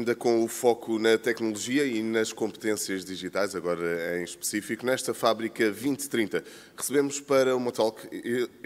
ainda com o foco na tecnologia e nas competências digitais, agora em específico, nesta Fábrica 2030. Recebemos para uma talk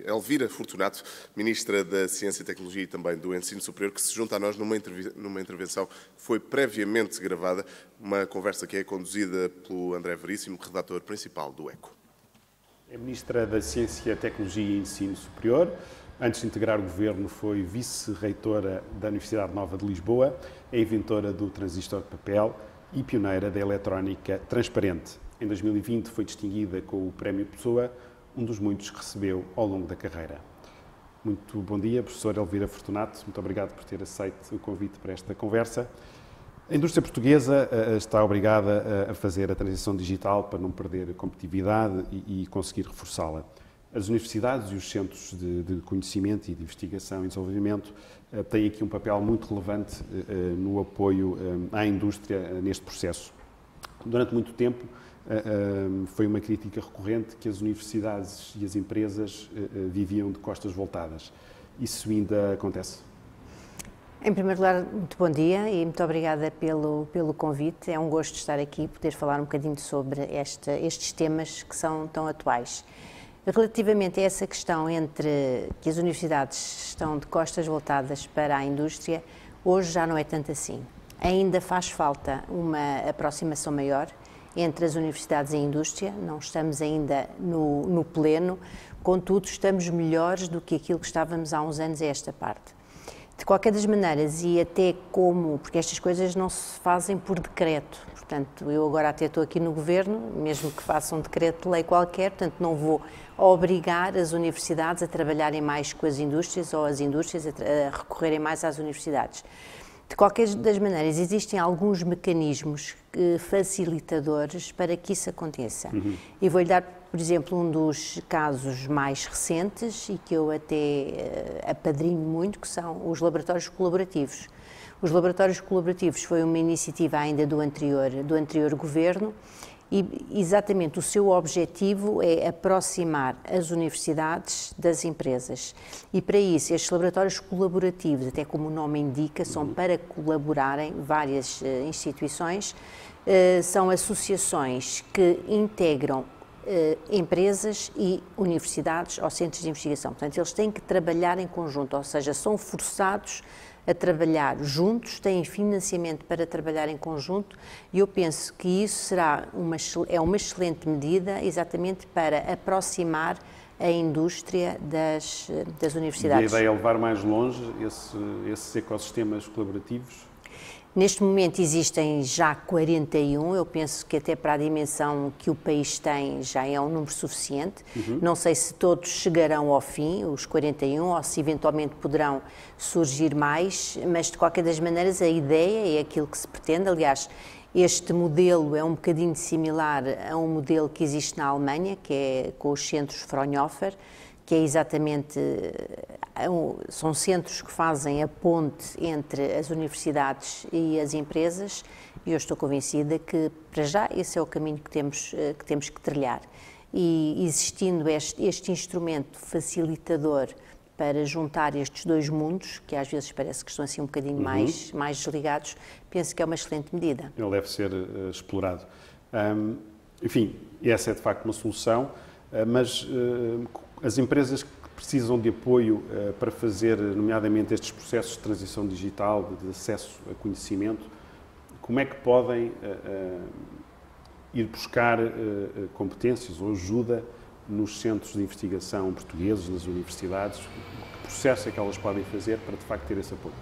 Elvira Fortunato, Ministra da Ciência e Tecnologia e também do Ensino Superior, que se junta a nós numa intervenção que foi previamente gravada, uma conversa que é conduzida pelo André Veríssimo, redator principal do ECO. É Ministra da Ciência, Tecnologia e Ensino Superior. Antes de integrar o governo, foi vice-reitora da Universidade Nova de Lisboa, é inventora do transistor de papel e pioneira da eletrónica transparente. Em 2020 foi distinguida com o Prémio Pessoa, um dos muitos que recebeu ao longo da carreira. Muito bom dia, professora Elvira Fortunato. Muito obrigado por ter aceito o convite para esta conversa. A indústria portuguesa está obrigada a fazer a transição digital para não perder a competitividade e conseguir reforçá-la. As universidades e os centros de conhecimento e de investigação e desenvolvimento têm aqui um papel muito relevante no apoio à indústria neste processo. Durante muito tempo foi uma crítica recorrente que as universidades e as empresas viviam de costas voltadas. Isso ainda acontece? Em primeiro lugar, muito bom dia e muito obrigada pelo convite. É um gosto estar aqui e poder falar um bocadinho sobre estes temas que são tão atuais. Relativamente a essa questão entre que as universidades estão de costas voltadas para a indústria, hoje já não é tanto assim. Ainda faz falta uma aproximação maior entre as universidades e a indústria, não estamos ainda no pleno, contudo estamos melhores do que aquilo que estávamos há uns anos a esta parte. De qualquer das maneiras, e até porque estas coisas não se fazem por decreto, portanto, eu agora até estou aqui no Governo, mesmo que faça um decreto de lei qualquer, portanto, não vou obrigar as universidades a trabalharem mais com as indústrias ou as indústrias a recorrerem mais às universidades. De qualquer das maneiras, existem alguns mecanismos facilitadores para que isso aconteça. E vou-lhe dar, por exemplo, um dos casos mais recentes e que eu até apadrinho muito, que são os laboratórios colaborativos. Os laboratórios colaborativos foi uma iniciativa ainda do anterior governo e exatamente o seu objetivo é aproximar as universidades das empresas. E para isso, estes laboratórios colaborativos, até como o nome indica, são para colaborarem várias instituições, são associações que integram empresas e universidades ou centros de investigação. Portanto, eles têm que trabalhar em conjunto, ou seja, são forçados a trabalhar juntos, têm financiamento para trabalhar em conjunto e eu penso que isso é uma excelente medida exatamente para aproximar a indústria das universidades. E a ideia é levar mais longe esses ecossistemas colaborativos? Neste momento existem já 41, eu penso que até para a dimensão que o país tem já é um número suficiente. Não sei se todos chegarão ao fim, os 41, ou se eventualmente poderão surgir mais, mas de qualquer das maneiras a ideia é aquilo que se pretende. Aliás, este modelo é um bocadinho similar a um modelo que existe na Alemanha, que é com os centros Fraunhofer, que é exatamente, são centros que fazem a ponte entre as universidades e as empresas e eu estou convencida que, para já, esse é o caminho que temos que trilhar. E existindo este instrumento facilitador para juntar estes dois mundos, que às vezes parece que estão assim um bocadinho mais desligados, penso que é uma excelente medida. Ele deve ser explorado. Enfim, essa é de facto uma solução, mas as empresas que precisam de apoio para fazer, nomeadamente, estes processos de transição digital, de acesso a conhecimento, como é que podem ir buscar competências ou ajuda nos centros de investigação portugueses, nas universidades? Que processo é que elas podem fazer para, de facto, ter esse apoio?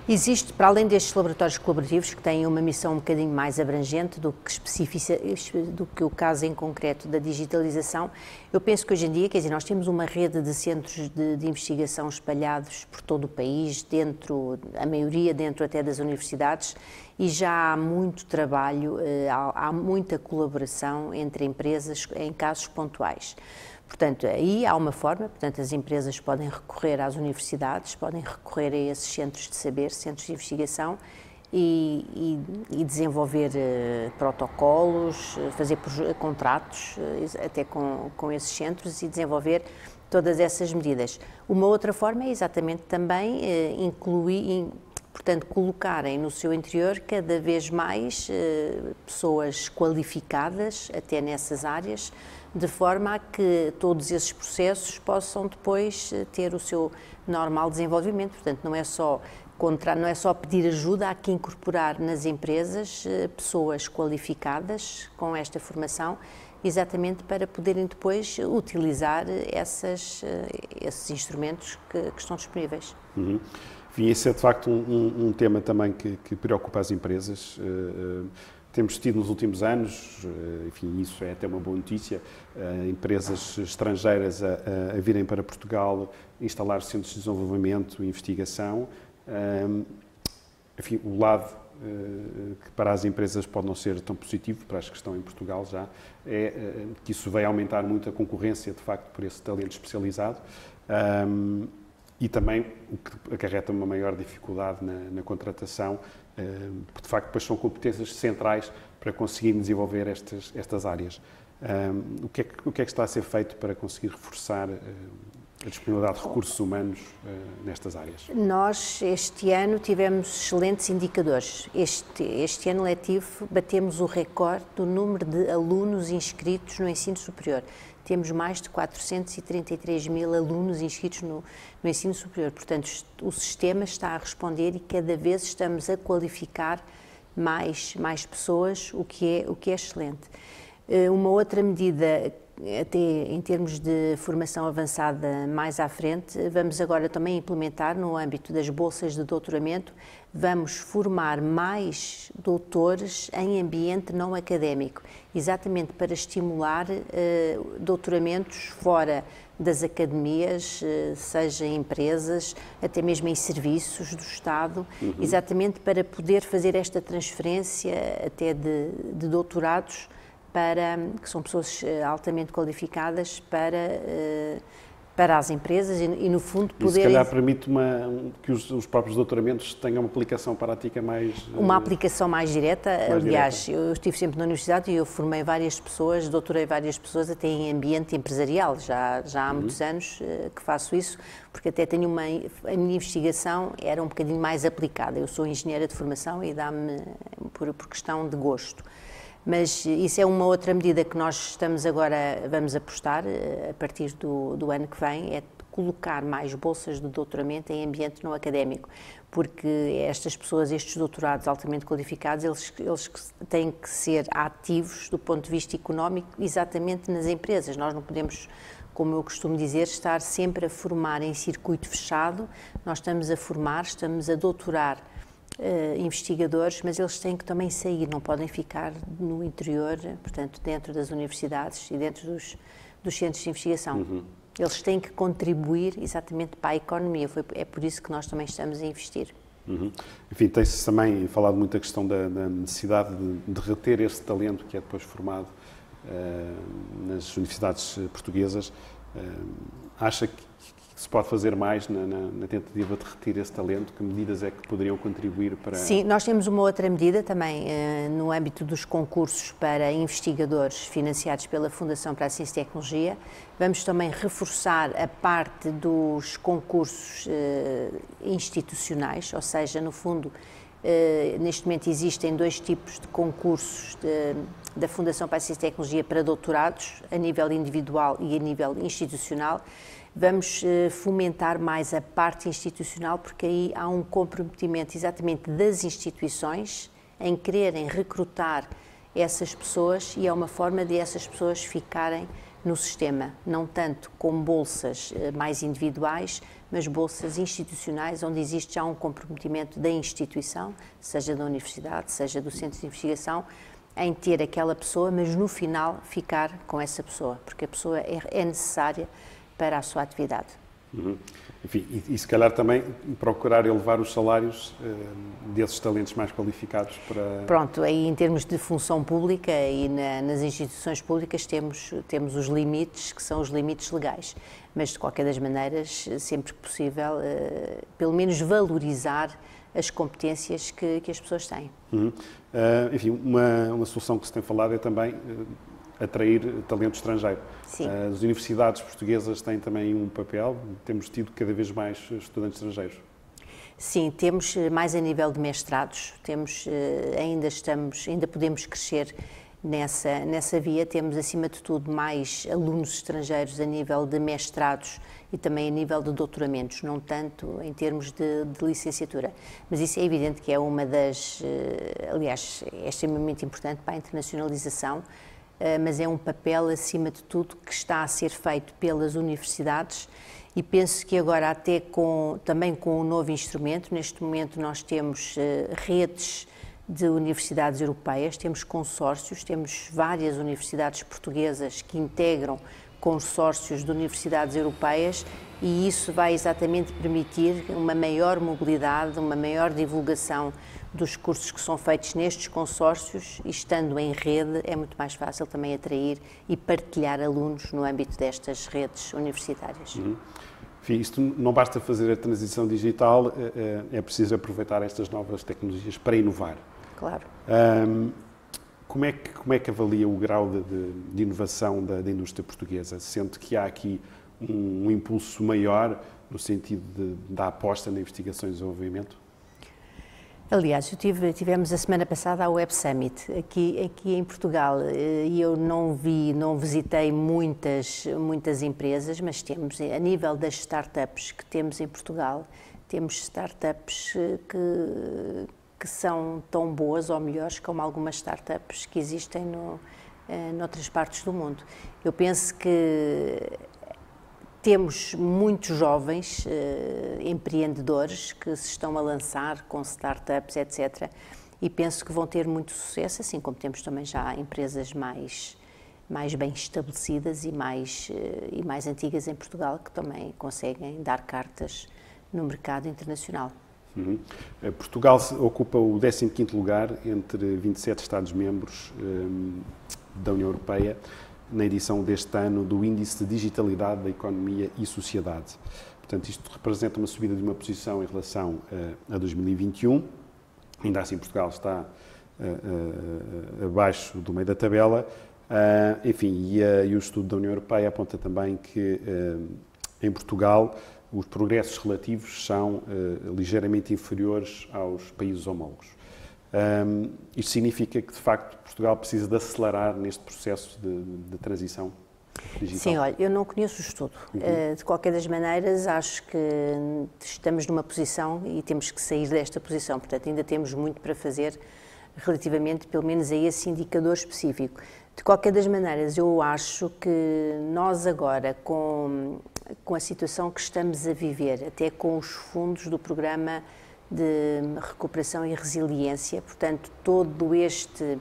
Existe, para além destes laboratórios colaborativos, que têm uma missão um bocadinho mais abrangente do que o caso em concreto da digitalização, eu penso que hoje em dia, quer dizer, nós temos uma rede de centros de investigação espalhados por todo o país, a maioria dentro até das universidades, e já há muito trabalho, há muita colaboração entre empresas em casos pontuais. Portanto, aí há uma forma, portanto, as empresas podem recorrer às universidades, podem recorrer a esses centros de saber, centros de investigação e desenvolver protocolos, fazer contratos até com esses centros e desenvolver todas essas medidas. Uma outra forma é exatamente também portanto, colocarem no seu interior cada vez mais pessoas qualificadas, até nessas áreas, de forma a que todos esses processos possam depois ter o seu normal desenvolvimento. Portanto, não é só pedir ajuda, há que incorporar nas empresas pessoas qualificadas com esta formação, exatamente para poderem depois utilizar esses instrumentos que estão disponíveis. Uhum. Enfim, esse é de facto um tema também que preocupa as empresas. Temos tido nos últimos anos, enfim, isso é até uma boa notícia, empresas estrangeiras a virem para Portugal instalar centros de desenvolvimento e investigação. Enfim, o lado que para as empresas pode não ser tão positivo, para as que estão em Portugal já, é que isso vai aumentar muito a concorrência, de facto, por esse talento especializado. E também o que acarreta uma maior dificuldade na contratação, porque de facto depois são competências centrais para conseguir desenvolver estas áreas. O que é que está a ser feito para conseguir reforçar a disponibilidade de recursos humanos nestas áreas? Nós, este ano, tivemos excelentes indicadores. Este ano letivo batemos o recorde do número de alunos inscritos no ensino superior. Temos mais de 433 mil alunos inscritos no ensino superior. Portanto, o sistema está a responder e cada vez estamos a qualificar mais pessoas, o que é excelente. Uma outra medida, até em termos de formação avançada mais à frente, vamos agora também implementar no âmbito das bolsas de doutoramento, vamos formar mais doutores em ambiente não académico, exatamente para estimular doutoramentos fora das academias, seja em empresas, até mesmo em serviços do Estado, exatamente para poder fazer esta transferência até de doutorados, que são pessoas altamente qualificadas para as empresas e no fundo, poderem... Se calhar permite que os próprios doutoramentos tenham uma aplicação prática mais... Uma aplicação mais direta. Aliás, eu estive sempre na universidade e eu formei várias pessoas, doutorei várias pessoas até em ambiente empresarial. Já há muitos anos que faço isso, porque até tenho a minha investigação era um bocadinho mais aplicada. Eu sou engenheira de formação e dá-me por questão de gosto. Mas isso é uma outra medida que nós vamos apostar a partir do ano que vem, é colocar mais bolsas de doutoramento em ambiente não académico, porque estas pessoas, estes doutorados altamente qualificados, eles têm que ser ativos do ponto de vista económico exatamente nas empresas. Nós não podemos, como eu costumo dizer, estar sempre a formar em circuito fechado. Nós estamos a formar, estamos a doutorar investigadores, mas eles têm que também sair, não podem ficar no interior, portanto, dentro das universidades e dentro dos centros de investigação. Eles têm que contribuir exatamente para a economia, é por isso que nós também estamos a investir. Enfim, tem-se também falado muito a questão da necessidade de reter esse talento que é depois formado nas universidades portuguesas. Acha que se pode fazer mais na tentativa de reter esse talento? Que medidas é que poderiam contribuir para... Sim, nós temos uma outra medida também no âmbito dos concursos para investigadores financiados pela Fundação para a Ciência e Tecnologia. Vamos também reforçar a parte dos concursos institucionais, ou seja, no fundo, neste momento existem dois tipos de concursos da Fundação para a Ciência e Tecnologia para doutorados, a nível individual e a nível institucional. Vamos fomentar mais a parte institucional, porque aí há um comprometimento exatamente das instituições em quererem recrutar essas pessoas e é uma forma de essas pessoas ficarem no sistema, não tanto com bolsas mais individuais, mas bolsas institucionais, onde existe já um comprometimento da instituição, seja da universidade, seja do centro de investigação, em ter aquela pessoa, mas no final ficar com essa pessoa, porque a pessoa é necessária para a sua atividade. Enfim, e se calhar também procurar elevar os salários desses talentos mais qualificados para... Pronto, aí em termos de função pública e nas instituições públicas temos os limites, que são os limites legais, mas de qualquer das maneiras, sempre que possível, pelo menos valorizar as competências que as pessoas têm. Enfim, uma solução que se tem falado é também atrair talento estrangeiro. Sim. As universidades portuguesas têm também um papel, temos tido cada vez mais estudantes estrangeiros. Sim, temos mais a nível de mestrados, ainda podemos crescer nessa via, temos acima de tudo mais alunos estrangeiros a nível de mestrados e também a nível de doutoramentos, não tanto em termos de licenciatura. Mas isso é evidente que é uma das, aliás, é extremamente importante para a internacionalização, mas é um papel acima de tudo que está a ser feito pelas universidades. E penso que agora, até também com um novo instrumento, neste momento nós temos redes de universidades europeias, temos consórcios, temos várias universidades portuguesas que integram consórcios de universidades europeias e isso vai exatamente permitir uma maior mobilidade, uma maior divulgação dos cursos que são feitos nestes consórcios e estando em rede é muito mais fácil também atrair e partilhar alunos no âmbito destas redes universitárias. Enfim, isto não basta fazer a transição digital, é preciso aproveitar estas novas tecnologias para inovar. Claro. Como é que avalia o grau de inovação da indústria portuguesa? Sente que há aqui um impulso maior no sentido da aposta na investigação e desenvolvimento? Aliás, tivemos a semana passada a Web Summit aqui em Portugal e eu não visitei muitas empresas, mas temos, a nível das startups que temos em Portugal, temos startups que são tão boas ou melhores como algumas startups que existem noutras partes do mundo. Eu penso que temos muitos jovens empreendedores que se estão a lançar com startups, etc. E penso que vão ter muito sucesso, assim como temos também já empresas mais bem estabelecidas e mais antigas em Portugal que também conseguem dar cartas no mercado internacional. Portugal ocupa o 15º lugar entre 27 Estados-membros da União Europeia na edição deste ano do Índice de Digitalidade da Economia e Sociedade. Portanto, isto representa uma subida de uma posição em relação a 2021. Ainda assim, Portugal está abaixo do meio da tabela. Enfim, e o estudo da União Europeia aponta também que em Portugal os progressos relativos são ligeiramente inferiores aos países homólogos. Isto significa que, de facto, Portugal precisa de acelerar neste processo de transição digital? Sim, olha, eu não conheço o estudo. De qualquer das maneiras, acho que estamos numa posição e temos que sair desta posição. Portanto, ainda temos muito para fazer relativamente, pelo menos, a esse indicador específico. De qualquer das maneiras, eu acho que nós agora, com a situação que estamos a viver, até com os fundos do Programa de Recuperação e Resiliência, portanto, todo este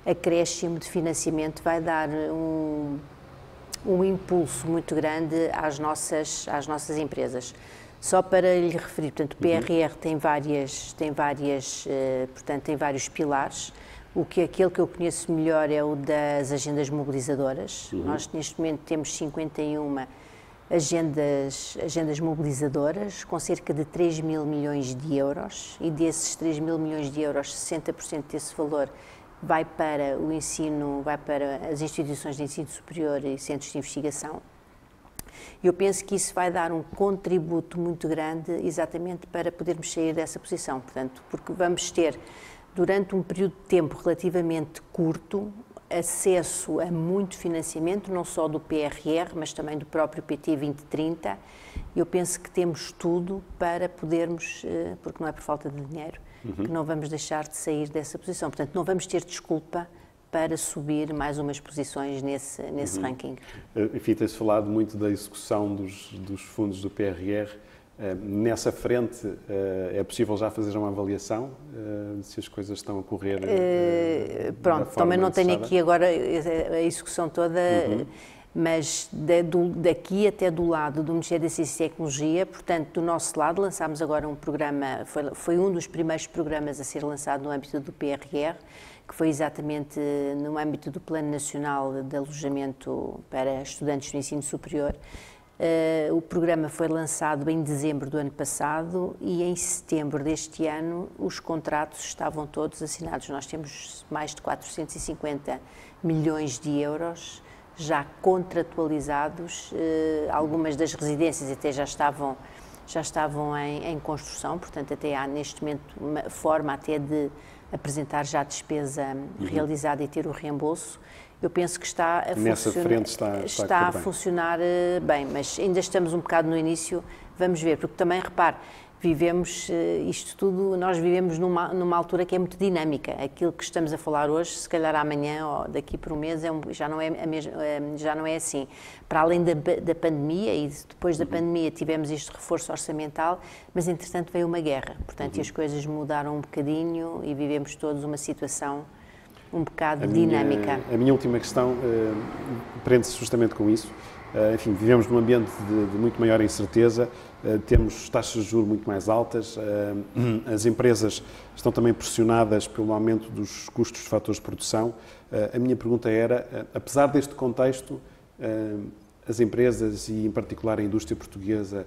acréscimo de financiamento vai dar um impulso muito grande às nossas empresas. Só para lhe referir, portanto, o PRR tem vários pilares. Aquele que eu conheço melhor é o das agendas mobilizadoras. Nós, neste momento, temos 51 agendas mobilizadoras, com cerca de 3 mil milhões de euros, e desses 3 mil milhões de euros, 60% desse valor vai para o ensino, vai para as instituições de ensino superior e centros de investigação. Eu penso que isso vai dar um contributo muito grande exatamente para podermos sair dessa posição, portanto, porque vamos ter, durante um período de tempo relativamente curto, acesso a muito financiamento, não só do PRR, mas também do próprio PT 2030. Eu penso que temos tudo para podermos, porque não é por falta de dinheiro, que não vamos deixar de sair dessa posição. Portanto, não vamos ter desculpa para subir mais umas posições nesse ranking. Enfim, tem-se falado muito da execução dos fundos do PRR. Nessa frente, é possível já fazer uma avaliação se as coisas estão a correr pronto, também não tenho aqui agora a execução toda, mas daqui até do lado do Ministério da Ciência e Tecnologia, portanto, do nosso lado, lançámos agora um programa, foi um dos primeiros programas a ser lançado no âmbito do PRR, que foi exatamente no âmbito do Plano Nacional de Alojamento para Estudantes do Ensino Superior. O programa foi lançado em dezembro do ano passado e em setembro deste ano os contratos estavam todos assinados. Nós temos mais de 450 milhões de euros já contratualizados. Algumas das residências até já já estavam em construção, portanto até há neste momento uma forma até de apresentar já a despesa realizada e ter o reembolso. Eu penso que está a funcionar bem, mas ainda estamos um bocado no início, vamos ver, porque também, repare, vivemos isto tudo, nós vivemos numa altura que é muito dinâmica. Aquilo que estamos a falar hoje, se calhar amanhã ou daqui por um mês, já não é assim. Para além da pandemia, e depois da pandemia tivemos este reforço orçamental, mas entretanto veio uma guerra, portanto e as coisas mudaram um bocadinho e vivemos todos uma situação um bocado dinâmica. A minha última questão prende-se justamente com isso. Enfim, vivemos num ambiente de muito maior incerteza, temos taxas de juros muito mais altas, as empresas estão também pressionadas pelo aumento dos custos dos fatores de produção. A minha pergunta era, apesar deste contexto, as empresas e, em particular, a indústria portuguesa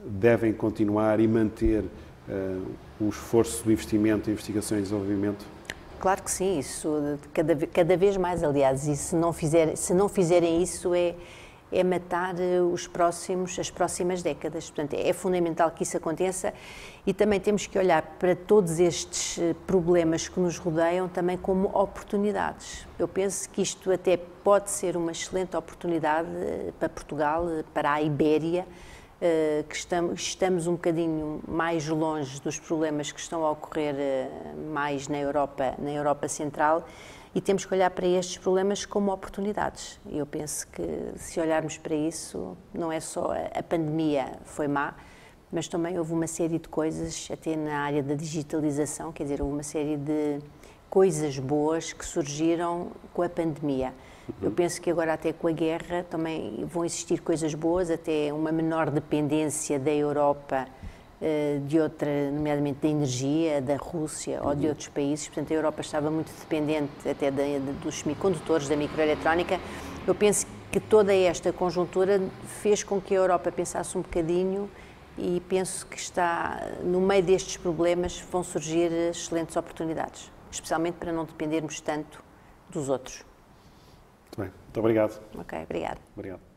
devem continuar e manter o esforço do investimento em investigação e desenvolvimento? Claro que sim, isso cada vez mais, aliás, e se não fizerem isso é matar as próximas décadas. Portanto, é fundamental que isso aconteça e também temos que olhar para todos estes problemas que nos rodeiam também como oportunidades. Eu penso que isto até pode ser uma excelente oportunidade para Portugal, para a Ibéria, que estamos um bocadinho mais longe dos problemas que estão a ocorrer mais na Europa Central, e temos que olhar para estes problemas como oportunidades. Eu penso que, se olharmos para isso, não é só a pandemia foi má, mas também houve uma série de coisas, até na área da digitalização, quer dizer, houve uma série de coisas boas que surgiram com a pandemia. Eu penso que agora, até com a guerra, também vão existir coisas boas, até uma menor dependência da Europa de outra, nomeadamente da energia, da Rússia ou de outros países. Portanto, a Europa estava muito dependente até dos semicondutores, da microeletrónica. Eu penso que toda esta conjuntura fez com que a Europa pensasse um bocadinho e penso que no meio destes problemas vão surgir excelentes oportunidades, especialmente para não dependermos tanto dos outros. Muito bem, muito obrigado. Ok, obrigada. Obrigado.